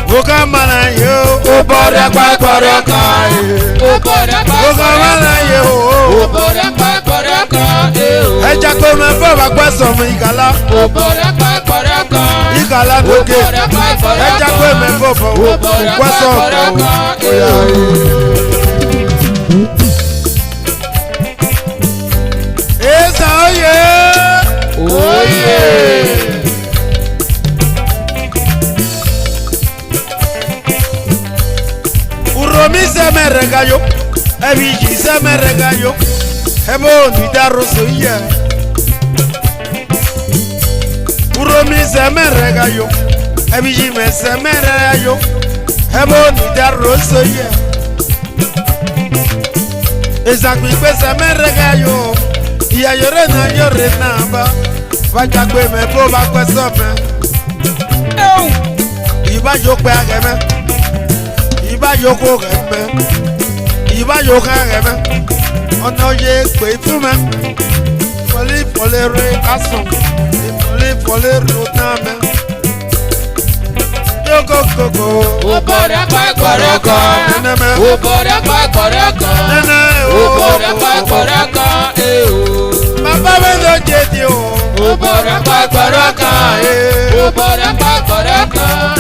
Okamana yo. Obora kwa koroko. Obora kwa Okamana yo. Obora kwa koroko. Eja ko me fo ba kwa so mu igala. Obora kwa koroko. Igala doke. Eja ko me fo fo kwa so koroko. Esa oye. Oye. Uromi se me regaló, Evigi se me regaló, Ebo ni darro soya. Uromi se me regaló, Evigi me se me regaló, Ebo ni darro soya. Esa cuipe se me regaló, y a llore nada, vaya que me boba cuesome. Y va yo que haga Iba yoko geme, iba yoka geme, ono ye kwe fume, fole re aso, fole rotame. Yoko koko, Obora kwa koroko, obora kwa koroko, obora kwa koroko, Papa vendo jedio, obora kwa koroko, obora kwa koroko.